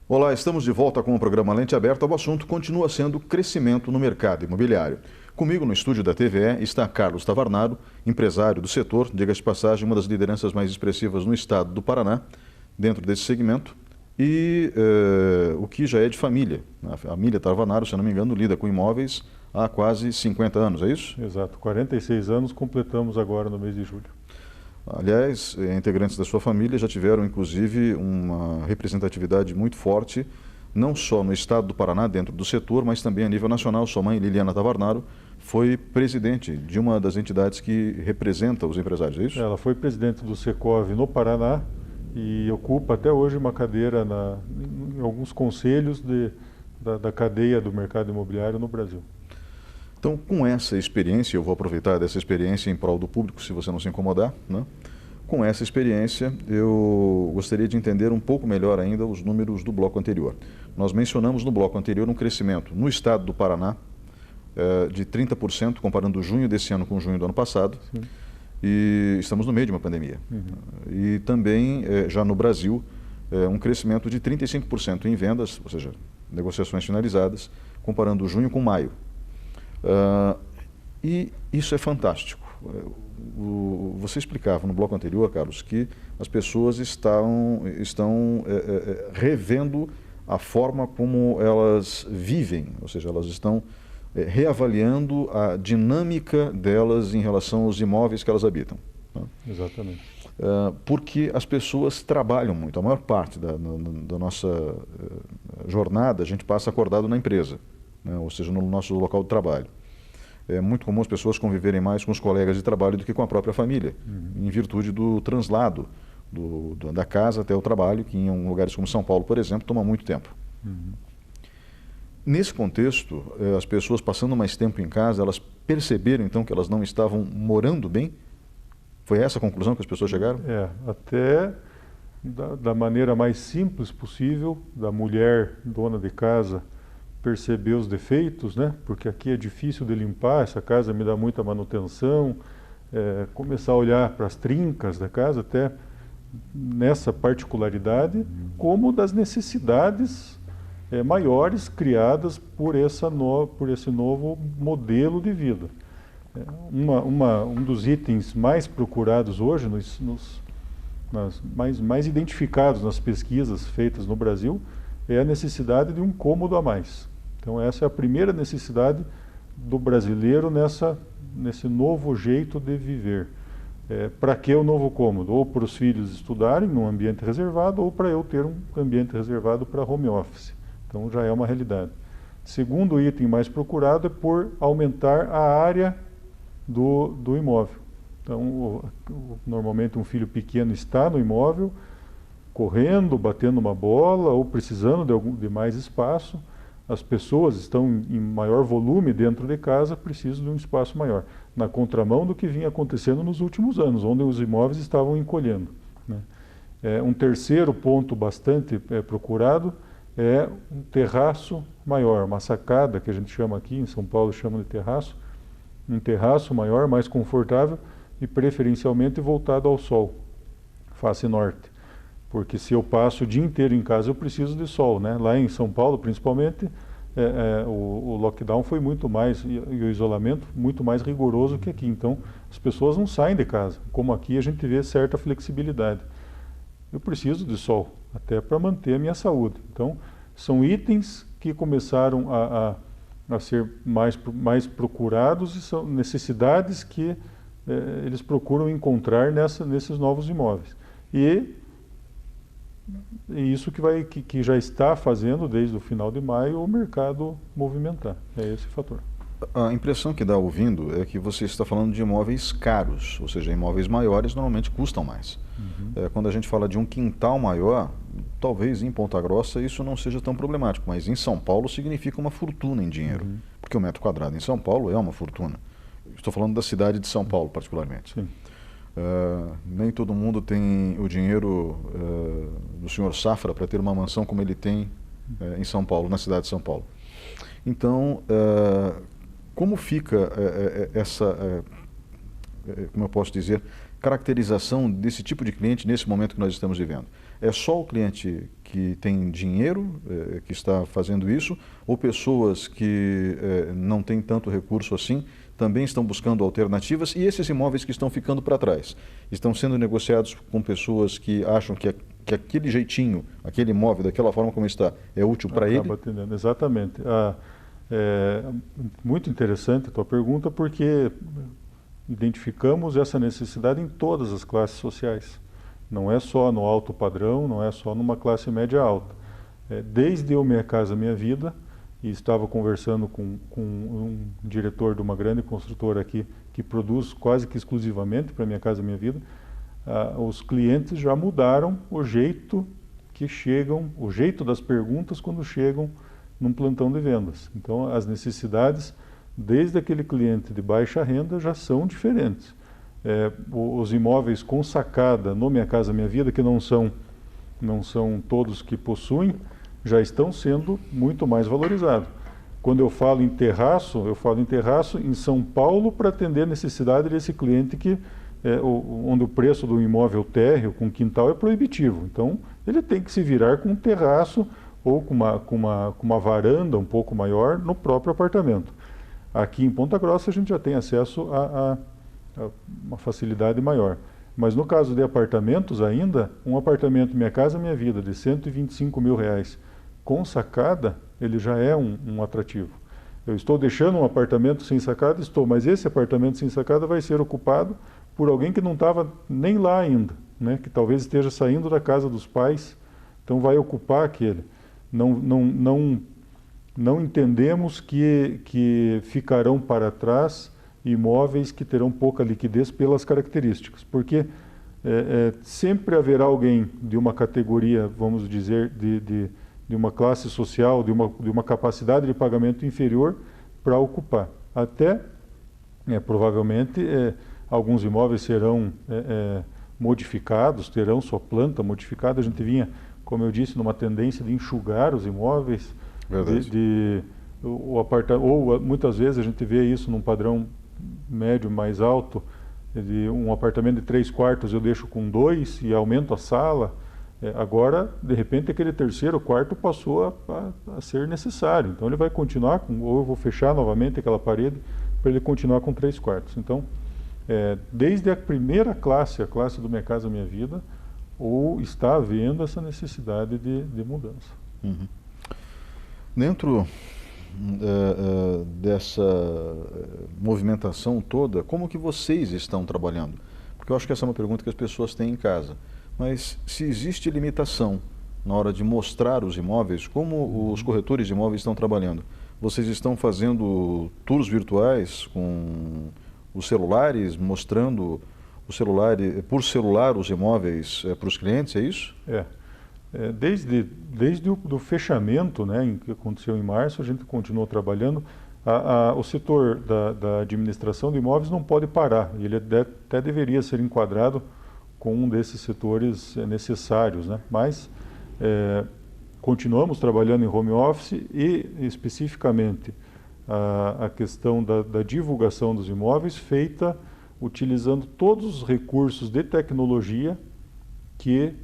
Olá, estamos de volta com o programa Lente Aberta. O assunto continua sendo crescimento no mercado imobiliário. Comigo no estúdio da TVE está Carlos Tavarnaro, empresário do setor, diga-se de passagem, uma das lideranças mais expressivas no estado do Paraná, dentro desse segmento, e o que já é de família. A família Tavarnaro, se não me engano, lida com imóveis há quase 50 anos, é isso? Exato, 46 anos completamos agora no mês de julho. Aliás, integrantes da sua família já tiveram, inclusive, uma representatividade muito forte, não só no estado do Paraná, dentro do setor, mas também a nível nacional. Sua mãe, Liliana Tavarnaro, foi presidente de uma das entidades que representa os empresários, é isso? Ela foi presidente do Secov no Paraná e ocupa até hoje uma cadeira em alguns conselhos da cadeia do mercado imobiliário no Brasil. Então, com essa experiência, eu vou aproveitar dessa experiência em prol do público, se você não se incomodar, né? Com essa experiência, eu gostaria de entender um pouco melhor ainda os números do bloco anterior. Nós mencionamos no bloco anterior um crescimento no estado do Paraná de 30%, comparando junho desse ano com junho do ano passado. Sim. E estamos no meio de uma pandemia. E também, já no Brasil, um crescimento de 35% em vendas, ou seja, negociações finalizadas, comparando junho com maio. E isso é fantástico. Você explicava no bloco anterior, Carlos, que as pessoas estão revendo a forma como elas vivem, ou seja, elas estão reavaliando a dinâmica delas em relação aos imóveis que elas habitam. Né? Exatamente. Porque as pessoas trabalham muito. A maior parte da nossa jornada a gente passa acordado na empresa, né? Ou seja, no nosso local de trabalho. É muito comum as pessoas conviverem mais com os colegas de trabalho do que com a própria família, em virtude do translado da casa até o trabalho, que em lugares como São Paulo, por exemplo, toma muito tempo. Nesse contexto, as pessoas passando mais tempo em casa, elas perceberam então que elas não estavam morando bem? Foi essa a conclusão que as pessoas chegaram? Até da maneira mais simples possível, da mulher dona de casa perceber os defeitos, né? Porque aqui é difícil de limpar, essa casa me dá muita manutenção, começar a olhar para as trincas da casa, até nessa particularidade, como das necessidades maiores criadas por esse novo modelo de vida. Um dos itens mais procurados hoje, mais identificados nas pesquisas feitas no Brasil, é a necessidade de um cômodo a mais. Então essa é a primeira necessidade do brasileiro nesse novo jeito de viver. Para que o novo cômodo? Ou para os filhos estudarem num ambiente reservado, ou para eu ter um ambiente reservado para home office. Então já é uma realidade. Segundo item mais procurado é por aumentar a área do imóvel. Então, normalmente um filho pequeno está no imóvel, correndo, batendo uma bola ou precisando de mais espaço. As pessoas estão em maior volume dentro de casa, precisam de um espaço maior. Na contramão do que vinha acontecendo nos últimos anos, onde os imóveis estavam encolhendo, né? Um terceiro ponto bastante procurado é um terraço maior, uma sacada, que a gente chama aqui, em São Paulo chama de terraço, um terraço maior, mais confortável e preferencialmente voltado ao sol, face norte. Porque se eu passo o dia inteiro em casa, eu preciso de sol, né? Lá em São Paulo, principalmente, o lockdown foi muito mais, e o isolamento muito mais rigoroso que aqui. Então, as pessoas não saem de casa. Como aqui, a gente vê certa flexibilidade. Eu preciso de sol, até para manter a minha saúde. Então, são itens que começaram a ser mais procurados e são necessidades que eles procuram encontrar nesses novos imóveis. E isso que já está fazendo, desde o final de maio, o mercado movimentar. É esse fator. A impressão que dá ouvindo é que você está falando de imóveis caros, ou seja, imóveis maiores normalmente custam mais. Quando a gente fala de um quintal maior, talvez em Ponta Grossa isso não seja tão problemático, mas em São Paulo significa uma fortuna em dinheiro, porque o metro quadrado em São Paulo é uma fortuna. Estou falando da cidade de São Paulo, particularmente. Sim. Nem todo mundo tem o dinheiro do senhor Safra para ter uma mansão como ele tem em São Paulo, na cidade de São Paulo. Então, como fica como eu posso dizer, caracterização desse tipo de cliente nesse momento que nós estamos vivendo? É só o cliente que tem dinheiro que está fazendo isso, ou pessoas que não têm tanto recurso assim também estão buscando alternativas, e esses imóveis que estão ficando para trás estão sendo negociados com pessoas que acham que aquele jeitinho, aquele imóvel, daquela forma como está, é útil para ele? Atendendo. Exatamente. É muito interessante a tua pergunta, porque identificamos essa necessidade em todas as classes sociais. Não é só no alto padrão, não é só numa classe média alta. Desde eu Minha Casa Minha Vida, e estava conversando com um diretor de uma grande construtora aqui, que produz quase que exclusivamente para Minha Casa Minha Vida, os clientes já mudaram o jeito que chegam, o jeito das perguntas quando chegam num plantão de vendas. Então, as necessidades, desde aquele cliente de baixa renda, já são diferentes. Os imóveis com sacada no Minha Casa Minha Vida, que não são todos que possuem, já estão sendo muito mais valorizados. Quando eu falo em terraço em São Paulo para atender a necessidade desse cliente onde o preço do imóvel térreo com quintal é proibitivo. Então, ele tem que se virar com um terraço ou com uma varanda um pouco maior no próprio apartamento. Aqui em Ponta Grossa a gente já tem acesso a uma facilidade maior. Mas no caso de apartamentos ainda, um apartamento Minha Casa Minha Vida de R$125 mil com sacada, ele já é um atrativo. Eu estou deixando um apartamento sem sacada, mas esse apartamento sem sacada vai ser ocupado por alguém que não estava nem lá ainda, né? Que talvez esteja saindo da casa dos pais, então vai ocupar aquele. Não entendemos que ficarão para trás imóveis que terão pouca liquidez pelas características, porque sempre haverá alguém de uma categoria, vamos dizer, de uma classe social, de uma capacidade de pagamento inferior para ocupar. Até, provavelmente, alguns imóveis serão modificados, terão sua planta modificada. A gente vinha, como eu disse, numa tendência de enxugar os imóveis, ou muitas vezes a gente vê isso num padrão médio mais alto, de um apartamento de 3 quartos eu deixo com 2 e aumento a sala. Agora, de repente, aquele terceiro quarto passou a ser necessário. Então, ele vai continuar ou eu vou fechar novamente aquela parede para ele continuar com 3 quartos. Então, desde a primeira classe, a classe do Minha Casa Minha Vida, ou está havendo essa necessidade de mudança. Uhum. Dentro dessa movimentação toda, como que vocês estão trabalhando? Porque eu acho que essa é uma pergunta que as pessoas têm em casa. Mas se existe limitação na hora de mostrar os imóveis, como os corretores de imóveis estão trabalhando? Vocês estão fazendo tours virtuais com os celulares, mostrando por celular os imóveis para os clientes, é isso? Desde o fechamento, né, que aconteceu em março, a gente continuou trabalhando. O setor da administração de imóveis não pode parar, ele até deveria ser enquadrado com um desses setores necessários, né? Mas continuamos trabalhando em home office e especificamente a questão da divulgação dos imóveis feita utilizando todos os recursos de tecnologia que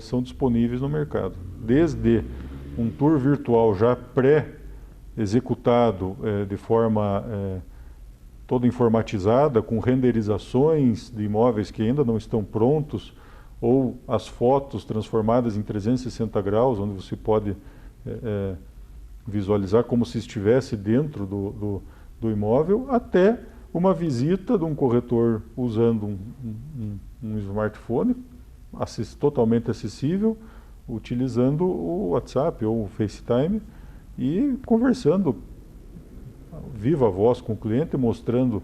são disponíveis no mercado. Desde um tour virtual já pré-executado de forma toda informatizada, com renderizações de imóveis que ainda não estão prontos, ou as fotos transformadas em 360 graus, onde você pode visualizar como se estivesse dentro do imóvel, até uma visita de um corretor usando um smartphone totalmente acessível, utilizando o WhatsApp ou o FaceTime e conversando viva voz com o cliente, mostrando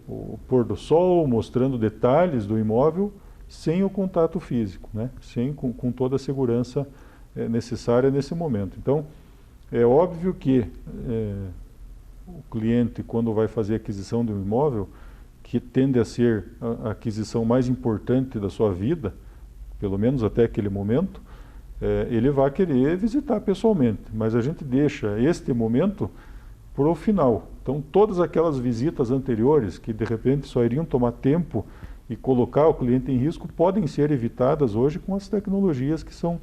o pôr do sol, mostrando detalhes do imóvel, sem o contato físico, né? Com toda a segurança necessária nesse momento. Então, é óbvio que o cliente, quando vai fazer a aquisição de um imóvel, que tende a ser a aquisição mais importante da sua vida, pelo menos até aquele momento, ele vai querer visitar pessoalmente, mas a gente deixa este momento para o final. Então, todas aquelas visitas anteriores que de repente só iriam tomar tempo e colocar o cliente em risco podem ser evitadas hoje com as tecnologias que são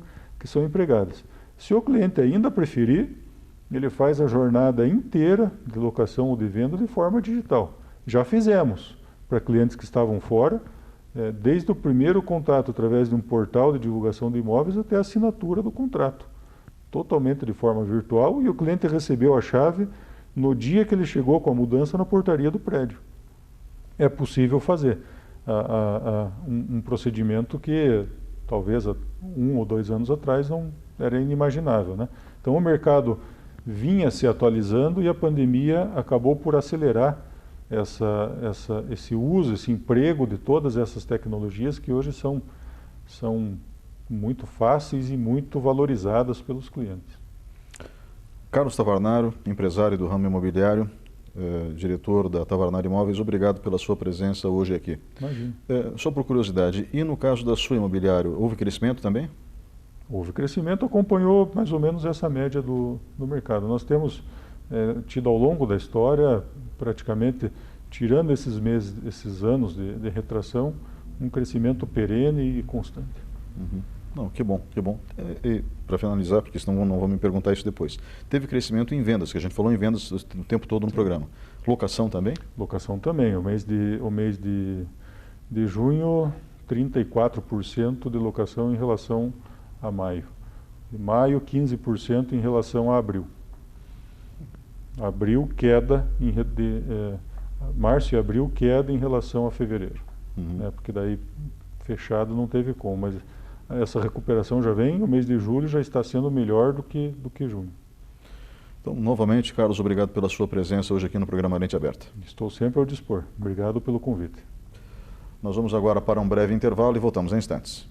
empregadas. Se o cliente ainda preferir, ele faz a jornada inteira de locação ou de venda de forma digital. Já fizemos para clientes que estavam fora, desde o primeiro contato através de um portal de divulgação de imóveis até a assinatura do contrato, totalmente de forma virtual, e o cliente recebeu a chave no dia que ele chegou com a mudança na portaria do prédio. É possível fazer um procedimento que talvez há 1 ou 2 anos atrás não era inimaginável, né? Então o mercado vinha se atualizando e a pandemia acabou por acelerar esse uso, esse emprego de todas essas tecnologias que hoje são muito fáceis e muito valorizadas pelos clientes. Carlos Tavarnaro, empresário do ramo imobiliário, diretor da Tavarnaro Imóveis, obrigado pela sua presença hoje aqui. Imagina. Só por curiosidade, e no caso da sua imobiliário, houve crescimento também? Houve crescimento, acompanhou mais ou menos essa média do mercado. Nós temos tido ao longo da história, praticamente, tirando esses anos de retração, um crescimento perene e constante. Uhum. Não, que bom, que bom. E para finalizar, porque senão não vou me perguntar isso depois. Teve crescimento em vendas, que a gente falou em vendas o tempo todo no programa. Locação também? Locação também. O mês de junho, 34% de locação em relação a maio. De maio, 15% em relação a abril. Abril, queda, março e abril, queda em relação a fevereiro. Uhum. Porque daí, fechado, não teve como. Mas essa recuperação já vem, o mês de julho já está sendo melhor do que junho. Então, novamente, Carlos, obrigado pela sua presença hoje aqui no programa Lente Aberta. Estou sempre ao dispor. Obrigado pelo convite. Nós vamos agora para um breve intervalo e voltamos em instantes.